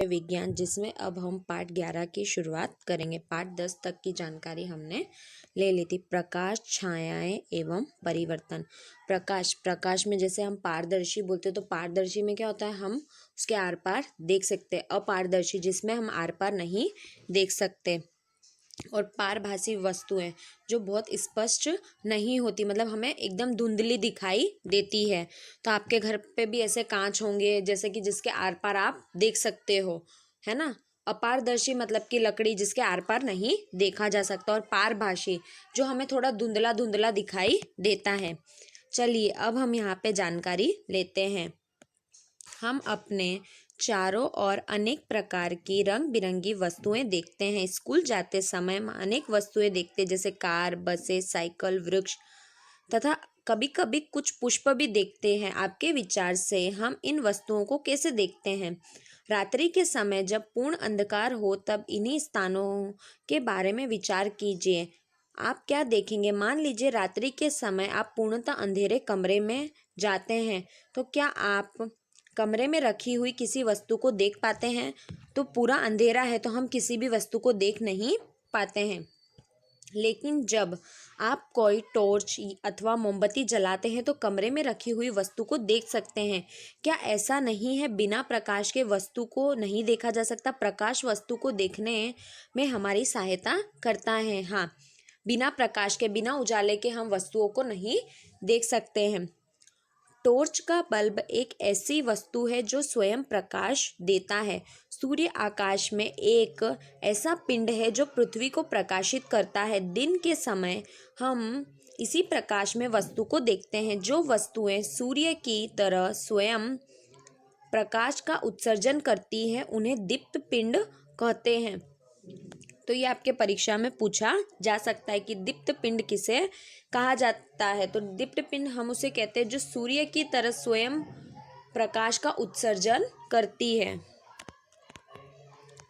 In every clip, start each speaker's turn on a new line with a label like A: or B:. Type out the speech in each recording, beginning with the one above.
A: विज्ञान, जिसमें अब हम पाठ 11 की शुरुआत करेंगे। पाठ 10 तक की जानकारी हमने ले ली थी। प्रकाश, छायाएं एवं परिवर्तन। प्रकाश में जैसे हम पारदर्शी बोलते हैं, तो पारदर्शी में क्या होता है, हम उसके आर पार देख सकते हैं। अपारदर्शी जिसमें हम आर पार नहीं देख सकते। और पारभासी वस्तुएं जो बहुत स्पष्ट नहीं होती, मतलब हमें एकदम धुंधली दिखाई देती है। तो आपके घर पे भी ऐसे कांच होंगे जैसे कि जिसके आर पार आप देख सकते हो, है ना। अपारदर्शी मतलब कि लकड़ी जिसके आर पार नहीं देखा जा सकता। और पारभासी जो हमें थोड़ा धुंधला धुंधला दिखाई देता है। चलिए अब हम यहाँ पे जानकारी लेते हैं। हम अपने चारों ओर अनेक प्रकार की रंग बिरंगी वस्तुएं देखते हैं। स्कूल जाते समय हम अनेक वस्तुएं देखते हैं, जैसे कार, बसें, साइकिल, वृक्ष तथा कभी कभी कुछ पुष्प भी देखते हैं। आपके विचार से हम इन वस्तुओं को कैसे देखते हैं? रात्रि के समय जब पूर्ण अंधकार हो तब इन्हीं स्थानों के बारे में विचार कीजिए। आप क्या देखेंगे? मान लीजिए रात्रि के समय आप पूर्णतः अंधेरे कमरे में जाते हैं, तो क्या आप कमरे में रखी हुई किसी वस्तु को देख पाते हैं? तो पूरा अंधेरा है तो हम किसी भी वस्तु को देख नहीं पाते हैं। लेकिन जब आप कोई टॉर्च अथवा मोमबत्ती जलाते हैं तो कमरे में रखी हुई वस्तु को देख सकते हैं। क्या ऐसा नहीं है? बिना प्रकाश के वस्तु को नहीं देखा जा सकता। प्रकाश वस्तु को देखने में हमारी सहायता करता है। हाँ, बिना प्रकाश के, बिना उजाले के हम वस्तुओं को नहीं देख सकते हैं। टॉर्च का बल्ब एक ऐसी वस्तु है जो स्वयं प्रकाश देता है। सूर्य आकाश में एक ऐसा पिंड है जो पृथ्वी को प्रकाशित करता है। दिन के समय हम इसी प्रकाश में वस्तु को देखते हैं। जो वस्तुएं सूर्य की तरह स्वयं प्रकाश का उत्सर्जन करती हैं उन्हें दीप्त पिंड कहते हैं। तो ये आपके परीक्षा में पूछा जा सकता है कि दीप्त पिंड किसे कहा जाता है। तो दीप्त पिंड हम उसे कहते हैं जो सूर्य की तरह स्वयं प्रकाश का उत्सर्जन करती है।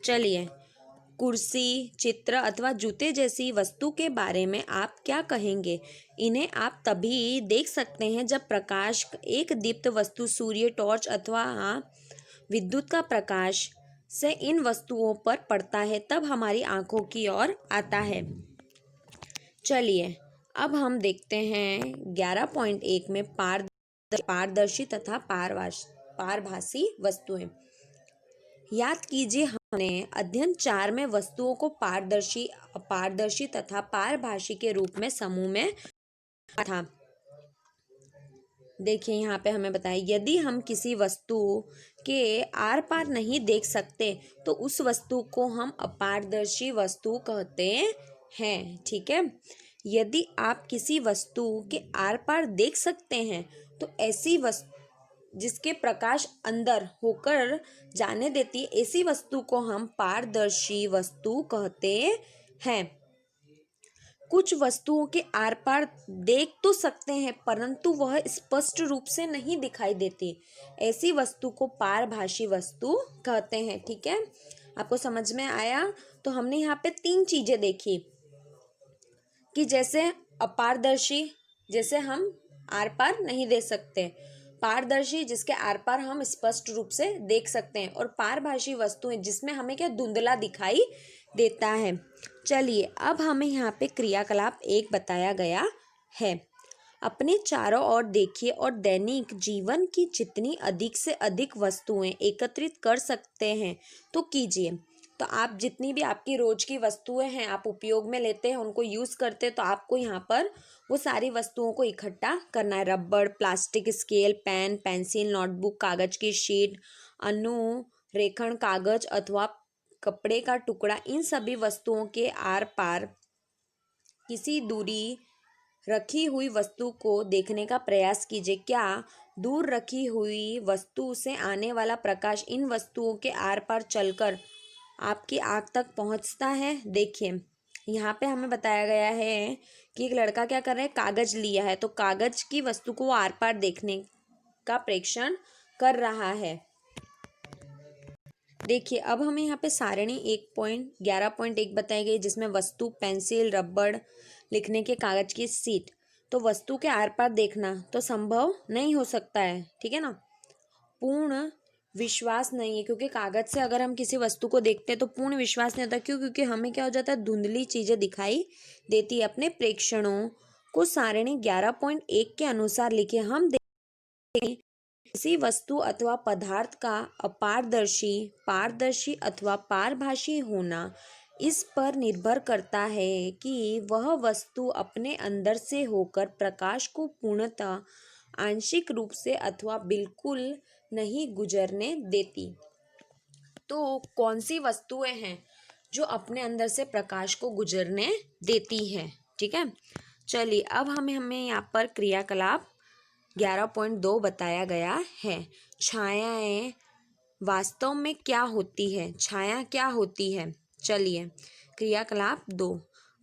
A: चलिए, कुर्सी, चित्र अथवा जूते जैसी वस्तु के बारे में आप क्या कहेंगे? इन्हें आप तभी देख सकते हैं जब प्रकाश, एक दीप्त वस्तु, सूर्य, टॉर्च अथवा विद्युत का प्रकाश से इन वस्तुओं पर पड़ता है, तब हमारी आंखों की ओर आता है। चलिए अब हम देखते हैं 11.1 में पारदर्शी तथा पारभासी वस्तुएं। याद कीजिए, हमने अध्ययन 4 में वस्तुओं को पारदर्शी, अपारदर्शी तथा पारभासी के रूप में समूह में था। देखिए यहाँ पे हमें बताया, यदि हम किसी वस्तु के आर पार नहीं देख सकते तो उस वस्तु को हम अपारदर्शी वस्तु कहते हैं। ठीक है। यदि आप किसी वस्तु के आर पार देख सकते हैं तो ऐसी वस्तु जिसके प्रकाश अंदर होकर जाने देती है, ऐसी वस्तु को हम पारदर्शी वस्तु कहते हैं। कुछ वस्तुओं के आर पार देख तो सकते हैं परंतु वह स्पष्ट रूप से नहीं दिखाई देती, ऐसी वस्तु को पारभासी वस्तु कहते हैं। ठीक है, आपको समझ में आया? तो हमने यहाँ पे 3 चीजें देखी कि जैसे अपारदर्शी, जैसे हम आर पार नहीं देख सकते, पारदर्शी जिसके आर पार हम स्पष्ट रूप से देख सकते हैं, और पारभासी वस्तुएं जिसमें हमें क्या धुंधला दिखाई देता है। चलिए अब हमें यहाँ पे क्रियाकलाप 1 बताया गया है। अपने चारों ओर देखिए और दैनिक जीवन की जितनी अधिक से अधिक वस्तुएं एकत्रित कर सकते हैं तो कीजिए। तो आप जितनी भी आपकी रोज की वस्तुएं हैं, आप उपयोग में लेते हैं, उनको यूज़ करते हैं, तो आपको यहाँ पर वो सारी वस्तुओं को इकट्ठा करना है। रबड़, plastic, scale, pen, pencil, notebook, कागज की शीट, अनुरेखण कागज अथवा कपड़े का टुकड़ा, इन सभी वस्तुओं के आर पार किसी दूरी रखी हुई वस्तु को देखने का प्रयास कीजिए। क्या दूर रखी हुई वस्तु से आने वाला प्रकाश इन वस्तुओं के आर पार चलकर आपकी आँख तक पहुँचता है? देखिए यहाँ पे हमें बताया गया है कि एक लड़का क्या कर रहा है, कागज लिया है, तो कागज की वस्तु को आर पार देखने का प्रेक्षण कर रहा है। देखिए अब हमें यहाँ पे सारणी 11.1 बताई गई, जिसमें वस्तु, पेंसिल, रबड़, लिखने के कागज की सीट। तो वस्तु के आर पार देखना तो संभव नहीं हो सकता है, ठीक है ना। पूर्ण विश्वास नहीं है, क्योंकि कागज से अगर हम किसी वस्तु को देखते हैं तो पूर्ण विश्वास नहीं होता। क्यों? क्योंकि हमें क्या हो जाता है, धुंधली चीजें दिखाई देती है। अपने प्रेक्षणों को सारणी 11.1 के अनुसार लिखे। हम देखें किसी वस्तु अथवा पदार्थ का अपारदर्शी, पारदर्शी अथवा पारभासी होना इस पर निर्भर करता है कि वह वस्तु अपने अंदर से होकर प्रकाश को पूर्णतः, आंशिक रूप से अथवा बिल्कुल नहीं गुजरने देती। तो कौन सी वस्तुएं हैं जो अपने अंदर से प्रकाश को गुजरने देती है? ठीक है, चलिए अब हमें यहाँ पर क्रियाकलाप 11.2 बताया गया है। छायाएं वास्तव में क्या होती है? छाया क्या होती है? चलिए, क्रियाकलाप 2।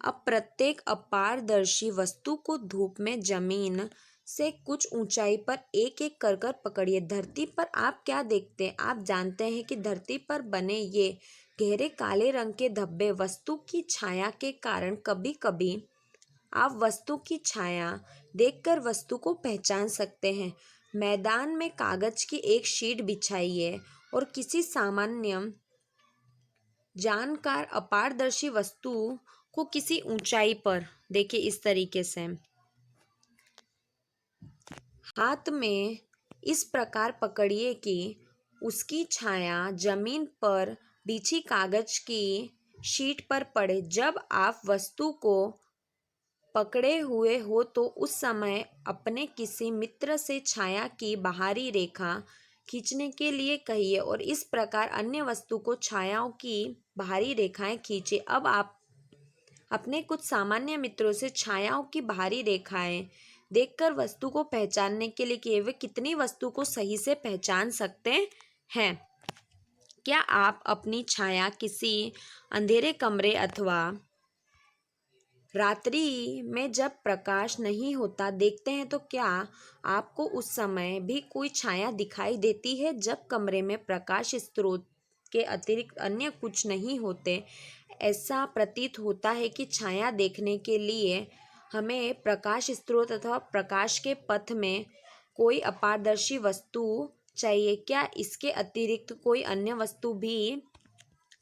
A: अब प्रत्येक अपारदर्शी वस्तु को धूप में जमीन से कुछ ऊंचाई पर एक एक कर कर पकड़िए। धरती पर आप क्या देखते हैं? आप जानते हैं कि धरती पर बने ये गहरे काले रंग के धब्बे वस्तु की छाया के कारण कभी कभी आप वस्तु की छाया देखकर वस्तु को पहचान सकते हैं। मैदान में कागज की एक शीट बिछाइए और किसी सामान्य जानकार अपारदर्शी वस्तु को किसी ऊंचाई पर, देखिए इस तरीके से हाथ में इस प्रकार पकड़िए कि उसकी छाया जमीन पर बिछी कागज की शीट पर पड़े। जब आप वस्तु को पकड़े हुए हो तो उस समय अपने किसी मित्र से छाया की बाहरी रेखा खींचने के लिए कहिए और इस प्रकार अन्य वस्तु को छायाओं की बाहरी रेखाएं खींचे। अब आप अपने कुछ सामान्य मित्रों से छायाओं की बाहरी रेखाएं देखकर वस्तु को पहचानने के लिए कि वे कितनी वस्तु को सही से पहचान सकते हैं। क्या आप अपनी छाया किसी अंधेरे कमरे अथवा रात्रि में जब प्रकाश नहीं होता देखते हैं तो क्या आपको उस समय भी कोई छाया दिखाई देती है? जब कमरे में प्रकाश स्रोत के अतिरिक्त अन्य कुछ नहीं होते, ऐसा प्रतीत होता है कि छाया देखने के लिए हमें प्रकाश स्रोत अथवा प्रकाश के पथ में कोई अपारदर्शी वस्तु चाहिए। क्या इसके अतिरिक्त कोई अन्य वस्तु भी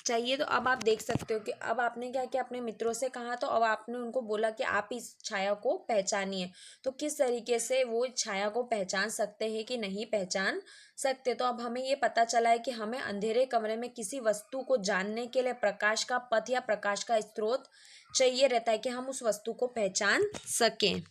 A: चाहिए? तो अब आप देख सकते हो कि अब आपने क्या किया, अपने मित्रों से कहा तो अब आपने उनको बोला कि आप इस छाया को पहचानिए। तो किस तरीके से वो छाया को पहचान सकते हैं कि नहीं पहचान सकते? तो अब हमें ये पता चला है कि हमें अंधेरे कमरे में किसी वस्तु को जानने के लिए प्रकाश का पथ या प्रकाश का स्रोत चाहिए रहता है कि हम उस वस्तु को पहचान सकें।